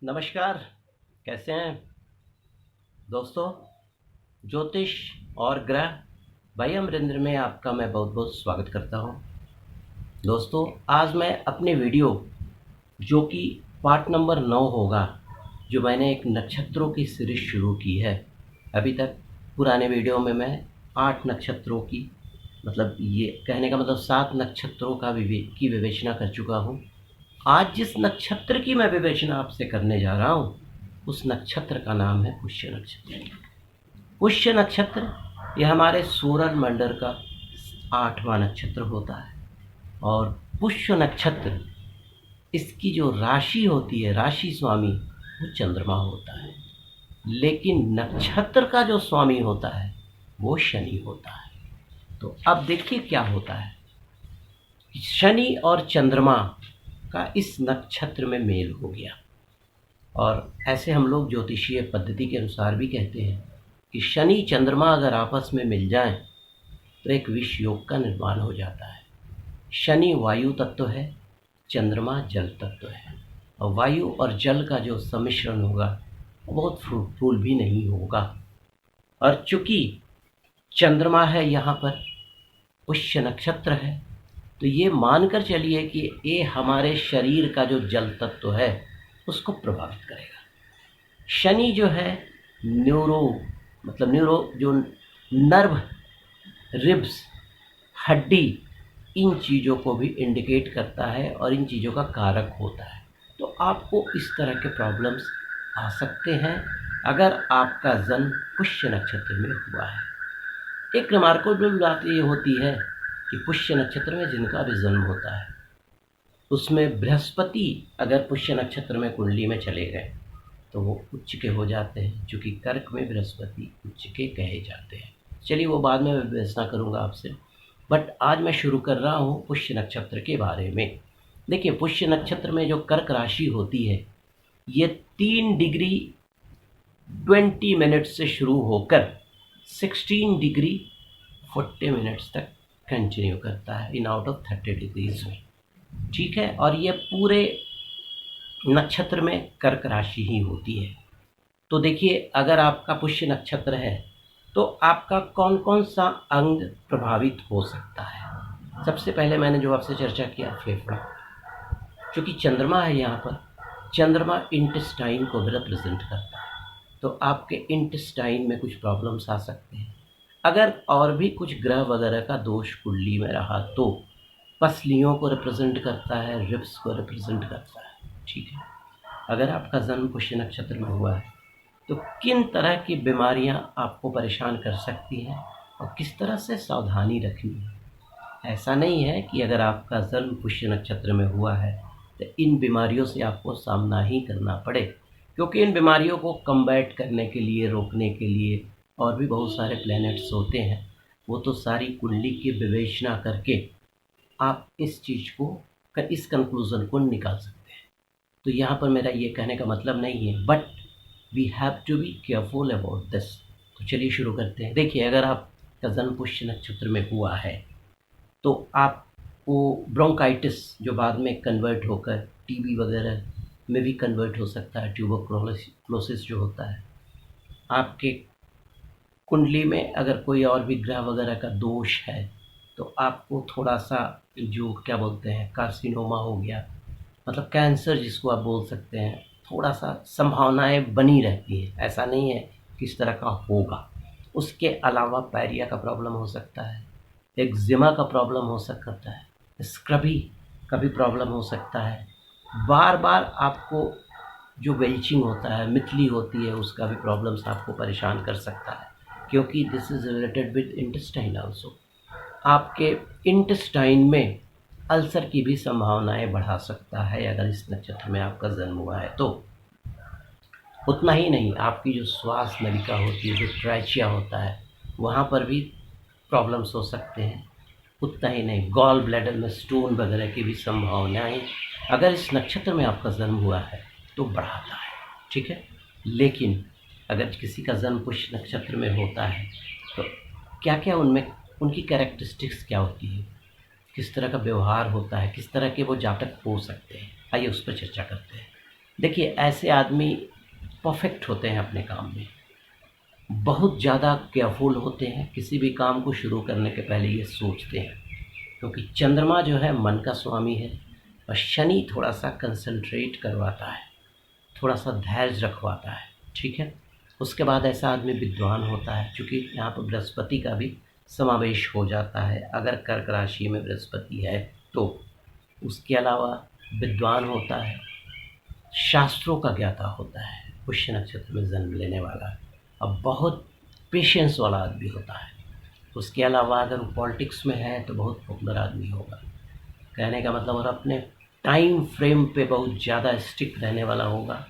नमस्कार। कैसे हैं दोस्तों? ज्योतिष और ग्रह भाई अमरिंदर में आपका मैं बहुत बहुत स्वागत करता हूं। दोस्तों, आज मैं अपने वीडियो जो कि पार्ट नंबर 9 होगा, जो मैंने एक नक्षत्रों की सीरीज शुरू की है। अभी तक पुराने वीडियो में मैं 8 नक्षत्रों की, मतलब ये कहने का मतलब 7 नक्षत्रों की विवेचना कर चुका हूँ। आज जिस नक्षत्र की मैं विवेचना आपसे करने जा रहा हूँ, उस नक्षत्र का नाम है पुष्य नक्षत्र। पुष्य नक्षत्र यह हमारे सूरज मंडल का 8वां नक्षत्र होता है। और पुष्य नक्षत्र, इसकी जो राशि होती है, राशि स्वामी वो चंद्रमा होता है, लेकिन नक्षत्र का जो स्वामी होता है वो शनि होता है। तो अब देखिए क्या होता है। शनि और चंद्रमा का इस नक्षत्र में मेल हो गया, और ऐसे हम लोग ज्योतिषीय पद्धति के अनुसार भी कहते हैं कि शनि चंद्रमा अगर आपस में मिल जाएं तो एक विष योग का निर्माण हो जाता है। शनि वायु तत्व है, चंद्रमा जल तत्व है, और वायु और जल का जो सम्मिश्रण होगा वो बहुत फ्रूटफुल भी नहीं होगा। और चूंकि चंद्रमा है यहाँ पर, पुष्य नक्षत्र है, तो ये मानकर चलिए कि ये हमारे शरीर का जो जल तत्व है उसको प्रभावित करेगा। शनि जो है न्यूरो, मतलब न्यूरो जो नर्व, रिब्स, हड्डी, इन चीज़ों को भी इंडिकेट करता है और इन चीज़ों का कारक होता है। तो आपको इस तरह के प्रॉब्लम्स आ सकते हैं अगर आपका जन्म पुष्य नक्षत्र में हुआ है। एक रिमार्केबल बात ये होती है कि पुष्य नक्षत्र में जिनका भी जन्म होता है उसमें बृहस्पति अगर पुष्य नक्षत्र में कुंडली में चले गए तो वो उच्च के हो जाते हैं, क्योंकि कर्क में बृहस्पति उच्च के कहे जाते हैं। चलिए वो बाद में विवेचना करूँगा आपसे, बट आज मैं शुरू कर रहा हूँ पुष्य नक्षत्र के बारे में। देखिए, पुष्य नक्षत्र में जो कर्क राशि होती है ये 3 डिग्री 20 मिनट्स से शुरू होकर 16 डिग्री 40 मिनट्स तक कंटिन्यू करता है इन आउट ऑफ 30 डिग्रीज में। ठीक है, और ये पूरे नक्षत्र में कर्क राशि ही होती है। तो देखिए, अगर आपका पुष्य नक्षत्र है तो आपका कौन कौन सा अंग प्रभावित हो सकता है। सबसे पहले मैंने जो आपसे चर्चा किया, फेफड़ा। क्योंकि चंद्रमा है यहाँ पर, चंद्रमा इंटेस्टाइन को भी रिप्रेजेंट करता है, तो आपके इंटेस्टाइन में कुछ प्रॉब्लम्स आ सकते हैं। अगर और भी कुछ ग्रह वगैरह का दोष कुंडली में रहा तो पसलियों को रिप्रेजेंट करता है, रिब्स को रिप्रेजेंट करता है। ठीक है, अगर आपका जन्म पुष्य नक्षत्र में हुआ है तो किन तरह की बीमारियां आपको परेशान कर सकती हैं और किस तरह से सावधानी रखनी है। ऐसा नहीं है कि अगर आपका जन्म पुष्य नक्षत्र में हुआ है तो इन बीमारियों से आपको सामना ही करना पड़े, क्योंकि इन बीमारियों को कम्बैट करने के लिए, रोकने के लिए और भी बहुत सारे प्लैनेट्स होते हैं। वो तो सारी कुंडली की विवेचना करके आप इस चीज़ को, इस कंक्लूज़न को निकाल सकते हैं। तो यहाँ पर मेरा ये कहने का मतलब नहीं है, but we have to be careful about this. तो चलिए शुरू करते हैं। देखिए, अगर आपका जन्म पुष्य नक्षत्र में हुआ है तो आपको ब्रोंकाइटिस, जो बाद में कन्वर्ट होकर टीबी वगैरह में भी कन्वर्ट हो सकता है, ट्यूबरक्लोसिस जो होता है, आपके कुंडली में अगर कोई और भी ग्रह वगैरह का दोष है तो आपको थोड़ा सा, जो क्या बोलते हैं, कार्सिनोमा हो गया, मतलब कैंसर जिसको आप बोल सकते हैं, थोड़ा सा संभावनाएं बनी रहती हैं। ऐसा नहीं है किस तरह का होगा। उसके अलावा पैरिया का प्रॉब्लम हो सकता है, एक्जिमा का प्रॉब्लम हो सकता है, स्क्रबी का भी प्रॉब्लम हो सकता है। बार बार आपको जो बेल्चिंग होता है, मितली होती है, उसका भी प्रॉब्लम्स आपको परेशान कर सकता है, क्योंकि this is related with intestine also. आपके इंटेस्टाइन में अल्सर की भी संभावनाएं बढ़ा सकता है अगर इस नक्षत्र में आपका जन्म हुआ है तो। उतना ही नहीं, आपकी जो श्वास नलिका होती है, जो ट्रैचिया होता है, वहाँ पर भी प्रॉब्लम्स हो सकते हैं। उतना ही नहीं, गॉल ब्लैडर में स्टोन वगैरह की भी संभावनाएं अगर इस नक्षत्र में आपका जन्म हुआ है तो बढ़ाता है। ठीक है, लेकिन अगर किसी का जन्म पुष्य नक्षत्र में होता है तो क्या क्या उनमें, उनकी कैरेक्टरिस्टिक्स क्या होती है, किस तरह का व्यवहार होता है, किस तरह के वो जातक हो सकते हैं, आइए उस पर चर्चा करते हैं। देखिए, ऐसे आदमी परफेक्ट होते हैं अपने काम में, बहुत ज़्यादा केयरफुल होते हैं, किसी भी काम को शुरू करने के पहले ये सोचते हैं, क्योंकि चंद्रमा जो है मन का स्वामी है और शनि थोड़ा सा कंसंट्रेट करवाता है, थोड़ा सा धैर्य रखवाता है, ठीक है। उसके बाद ऐसा आदमी विद्वान होता है, क्योंकि यहाँ पर बृहस्पति का भी समावेश हो जाता है, अगर कर्क राशि में बृहस्पति है तो। उसके अलावा विद्वान होता है, शास्त्रों का ज्ञाता होता है, पुष्य नक्षत्र में जन्म लेने वाला, अब बहुत पेशेंस वाला आदमी होता है। उसके अलावा अगर वो पॉलिटिक्स में है तो बहुत पॉपुलर आदमी होगा, कहने का मतलब, और अपने टाइम फ्रेम पे बहुत ज़्यादा स्टिक रहने वाला होगा,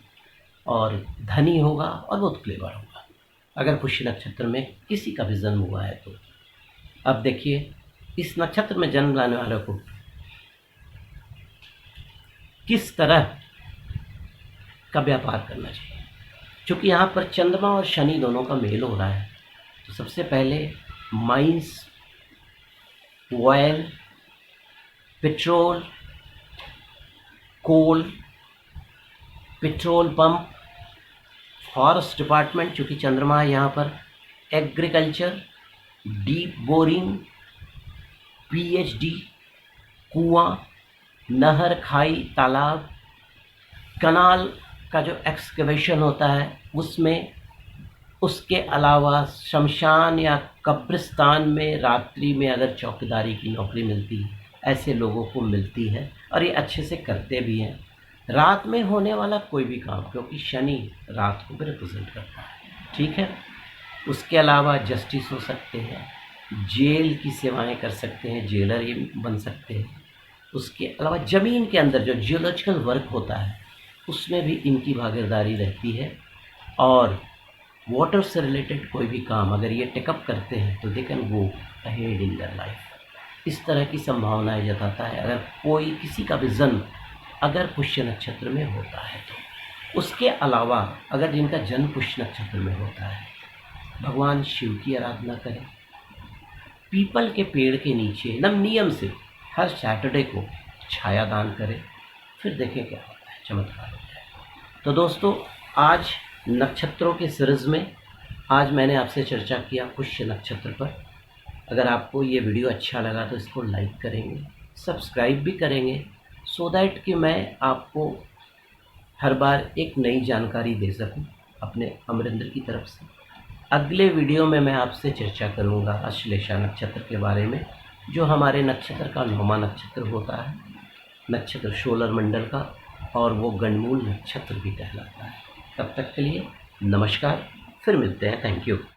और धनी होगा और बहुत क्लेवर होगा, अगर पुष्य नक्षत्र में किसी का भी जन्म हुआ है तो। अब देखिए, इस नक्षत्र में जन्म लाने वालों को किस तरह का व्यापार करना चाहिए, क्योंकि यहाँ पर चंद्रमा और शनि दोनों का मेल हो रहा है। तो सबसे पहले माइंस, ऑयल, पेट्रोल, कोल, पेट्रोल पंप, फॉरेस्ट डिपार्टमेंट, चूँकि चंद्रमा है यहाँ पर, एग्रीकल्चर, डीप बोरिंग, पीएचडी, कुआं, नहर, खाई, तालाब, कनाल का जो एक्सकवेशन होता है उसमें, उसके अलावा शमशान या कब्रिस्तान में रात्रि में अगर चौकीदारी की नौकरी मिलती है, ऐसे लोगों को मिलती है और ये अच्छे से करते भी हैं। रात में होने वाला कोई भी काम, क्योंकि शनि रात को भी रिप्रेजेंट करता है, ठीक है। उसके अलावा जस्टिस हो सकते हैं, जेल की सेवाएं कर सकते हैं, जेलर ये बन सकते हैं। उसके अलावा ज़मीन के अंदर जो जियोलॉजिकल वर्क होता है उसमें भी इनकी भागीदारी रहती है, और वाटर से रिलेटेड कोई भी काम अगर ये टेकअप करते हैं तो they can go ahead in their life. इस तरह की संभावनाएं जताता है अगर कोई किसी का भी जन्म अगर पुष्य नक्षत्र में होता है तो। उसके अलावा अगर जिनका जन्म पुष्य नक्षत्र में होता है, भगवान शिव की आराधना करें, पीपल के पेड़ के नीचे नम नियम से हर सैटरडे को छाया दान करें, फिर देखें क्या होता है, चमत्कार हो जाएगा। तो दोस्तों, आज नक्षत्रों के सीरीज़ में आज मैंने आपसे चर्चा किया पुष्य नक्षत्र पर। अगर आपको ये वीडियो अच्छा लगा तो इसको लाइक करेंगे, सब्सक्राइब भी करेंगे, सो दैट कि मैं आपको हर बार एक नई जानकारी दे सकूं अपने अमरिंदर की तरफ से। अगले वीडियो में मैं आपसे चर्चा करूंगा अश्लेषा नक्षत्र के बारे में, जो हमारे नक्षत्र का 9वां नक्षत्र होता है, नक्षत्र सोलर मंडल का, और वो गणमूल नक्षत्र भी कहलाता है। तब तक के लिए नमस्कार, फिर मिलते हैं, थैंक यू।